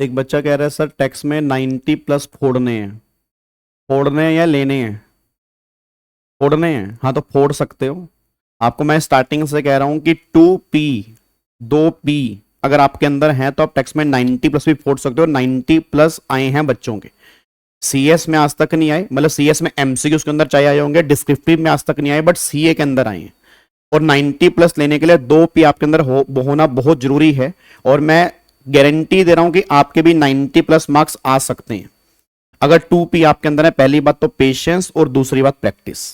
एक बच्चा कह रहा है सर टैक्स में 90 प्लस फोड़ने हैं या लेने हैं? फोड़ने हैं, हाँ तो फोड़ सकते हो। आपको मैं स्टार्टिंग से कह रहा हूं कि 2p 2p अगर आपके अंदर है तो आप टैक्स में 90 प्लस भी फोड़ सकते हो। 90 प्लस आए हैं बच्चों के, सीएस में आज तक नहीं आए, मतलब सीएस में एमसीक्यू के अंदर चाहे आए होंगे, डिस्क्रिप्टिव में आज तक नहीं आए, बट सीए के अंदर आए हैं। और 90 प्लस लेने के लिए 2p आपके अंदर होना बहुत जरूरी है। और मैं गारंटी दे रहा हूं कि आपके भी 90 प्लस मार्क्स आ सकते हैं अगर 2p आपके अंदर है। पहली बात तो पेशेंस और दूसरी बात प्रैक्टिस।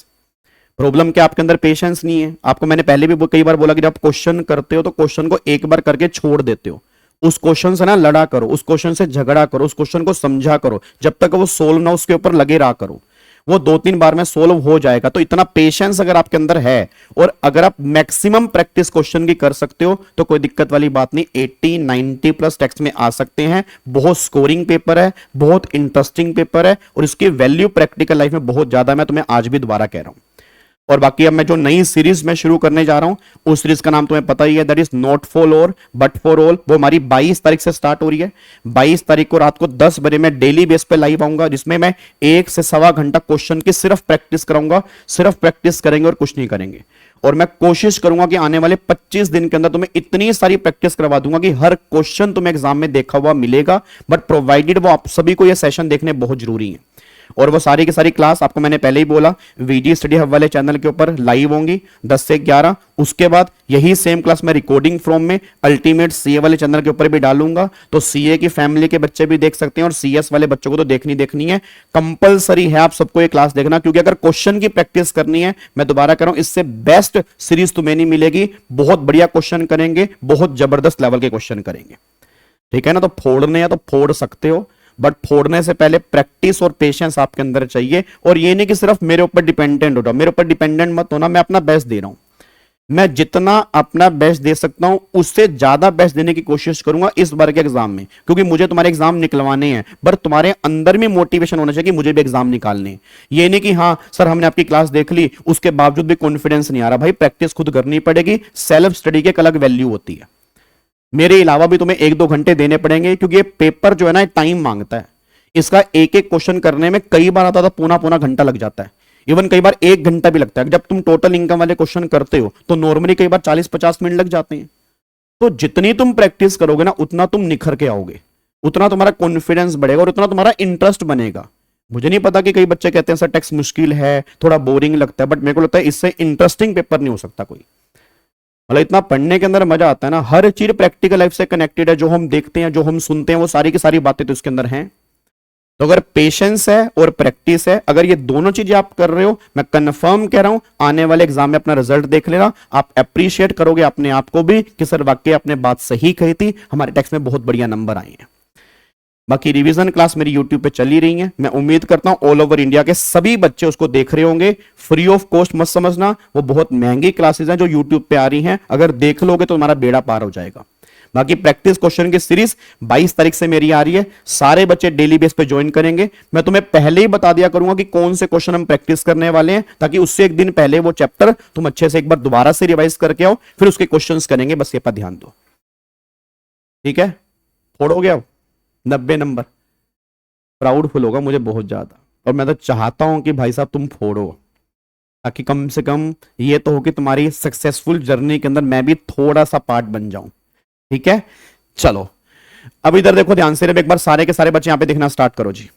प्रॉब्लम क्या आपके अंदर पेशेंस नहीं है। आपको मैंने पहले भी कई बार बोला कि जब आप क्वेश्चन करते हो तो क्वेश्चन को एक बार करके छोड़ देते हो। उस क्वेश्चन से ना लड़ा करो, उस क्वेश्चन से झगड़ा करो, उस क्वेश्चन को समझा करो, जब तक वो सोल्व ना उसके ऊपर लगे रहा करो। वो 2-3 बार में सोल्व हो जाएगा। तो इतना पेशेंस अगर आपके अंदर है और अगर आप मैक्सिमम प्रैक्टिस क्वेश्चन की कर सकते हो तो कोई दिक्कत वाली बात नहीं। 80-90 प्लस टेक्स्ट में आ सकते हैं। बहुत स्कोरिंग पेपर है, बहुत इंटरेस्टिंग पेपर है और इसकी वैल्यू प्रैक्टिकल लाइफ में बहुत ज्यादा। मैं तुम्हें आज भी दोबारा कह रहा हूं। और बाकी अब मैं जो नई सीरीज में शुरू करने जा रहा हूं उस सीरीज का नाम तुम्हें पता ही है, that is not for all but for all. वो हमारी 22 तारीख से स्टार्ट हो रही है। 22 तारीख को रात को 10 बजे मैं डेली बेस पे लाइव आऊंगा, जिसमें मैं 1 से सवा घंटा क्वेश्चन की सिर्फ प्रैक्टिस कराऊंगा। सिर्फ प्रैक्टिस करेंगे और कुछ नहीं करेंगे। और मैं कोशिश करूंगा कि आने वाले 25 दिन के अंदर तुम्हें इतनी सारी प्रैक्टिस करवा दूंगा कि हर क्वेश्चन तुम्हें एग्जाम में देखा हुआ मिलेगा। बट प्रोवाइडेड वो आप सभी को यह सेशन देखने बहुत जरूरी है। और वो सारी की सारी क्लास आपको मैंने पहले ही बोला वीडियो स्टडी हब वाले चैनल के ऊपर लाइव होंगी 10 से 11। उसके बाद यही सेम क्लास मैं रिकॉर्डिंग फ्रॉम में अल्टीमेट सीए वाले चैनल के ऊपर भी डालूंगा। तो सीए की फैमिली के बच्चे भी देख सकते हैं और सीएस वाले बच्चों को तो देखनी है। कंपलसरी है आप सबको ये क्लास देखना, क्योंकि अगर क्वेश्चन की प्रैक्टिस करनी है, मैं दोबारा कह रहा हूं, इससे बेस्ट सीरीज तुम्हें नहीं मिलेगी। बहुत बढ़िया क्वेश्चन करेंगे, बहुत जबरदस्त लेवल के क्वेश्चन करेंगे। ठीक है ना? तो फोड़ने हैं तो फोड़ सकते हो, बट फोड़ने से पहले प्रैक्टिस और पेशेंस आपके अंदर चाहिए। और ये नहीं कि सिर्फ मेरे ऊपर डिपेंडेंट हो जाओ। मेरे ऊपर डिपेंडेंट मत होना। मैं अपना बेस्ट दे रहा हूं। मैं जितना अपना बेस्ट दे सकता हूं उससे ज्यादा बेस्ट देने की कोशिश करूंगा इस बार के एग्जाम में, क्योंकि मुझे तुम्हारे एग्जाम निकलवाने हैं। पर तुम्हारे अंदर में मोटिवेशन होना चाहिए कि मुझे भी एग्जाम निकालने हैं। ये नहीं कि हाँ सर हमने आपकी क्लास देख ली उसके बावजूद भी कॉन्फिडेंस नहीं आ रहा। भाई प्रैक्टिस खुद करनी पड़ेगी। सेल्फ स्टडी की एक अलग वैल्यू होती है। मेरे अलावा भी तुम्हें 1-2 घंटे देने पड़ेंगे, क्योंकि ये पेपर जो है ना टाइम मांगता है। इसका एक एक क्वेश्चन करने में कई बार आता था पौना घंटा लग जाता है। इवन कई बार 1 घंटा भी लगता है। जब तुम टोटल इनकम वाले क्वेश्चन करते हो तो नॉर्मली कई बार 40-50 मिनट लग जाते हैं। तो जितनी तुम प्रैक्टिस करोगे ना उतना तुम निखर के आओगे, उतना तुम्हारा कॉन्फिडेंस बढ़ेगा और उतना तुम्हारा इंटरेस्ट बनेगा। मुझे नहीं पता कि कई बच्चे कहते हैं सर टेक्स्ट मुश्किल है, थोड़ा बोरिंग लगता है, बट मेरे को लगता है इससे इंटरेस्टिंग पेपर नहीं हो सकता कोई। मतलब इतना पढ़ने के अंदर मजा आता है ना। हर चीज प्रैक्टिकल लाइफ से कनेक्टेड है। जो हम देखते हैं, जो हम सुनते हैं, वो सारी की सारी बातें तो इसके अंदर हैं। तो अगर पेशेंस है और प्रैक्टिस है, अगर ये दोनों चीजें आप कर रहे हो, मैं कंफर्म कह रहा हूं आने वाले एग्जाम में अपना रिजल्ट देख लेना। आप अप्रिशिएट करोगे अपने आप को भी कि सर वाकई आपने बात सही कही थी, हमारे टेक्स्ट में बहुत बढ़िया नंबर आए हैं। बाकी रिवीजन क्लास मेरी यूट्यूब पे चली रही है। मैं उम्मीद करता हूं ऑल ओवर इंडिया के सभी बच्चे उसको देख रहे होंगे। फ्री ऑफ कॉस्ट मत समझना, वो बहुत महंगी क्लासेस हैं जो यूट्यूब पे आ रही हैं। अगर देख लोगे तो तुम्हारा बेड़ा पार हो जाएगा। बाकी प्रैक्टिस क्वेश्चन की सीरीज 22 तारीख से मेरी आ रही है। सारे बच्चे डेली बेस पे ज्वाइन करेंगे। मैं तुम्हें पहले ही बता दिया करूंगा कि कौन से क्वेश्चन हम प्रैक्टिस करने वाले हैं, ताकि उससे एक दिन पहले वो चैप्टर तुम अच्छे से एक बार दोबारा से रिवाइज करके आओ, फिर उसके क्वेश्चंस करेंगे। बस ये पर ध्यान दो। ठीक है? फोड़ोगे अब 90 नंबर, प्राउड फील होगा मुझे बहुत ज्यादा। और मैं तो चाहता हूं कि भाई साहब तुम फोड़ो, ताकि कम से कम ये तो हो कि तुम्हारी सक्सेसफुल जर्नी के अंदर मैं भी थोड़ा सा पार्ट बन जाऊं। ठीक है? चलो अब इधर देखो ध्यान से। एक बार सारे के सारे बच्चे यहां पे देखना स्टार्ट करो जी।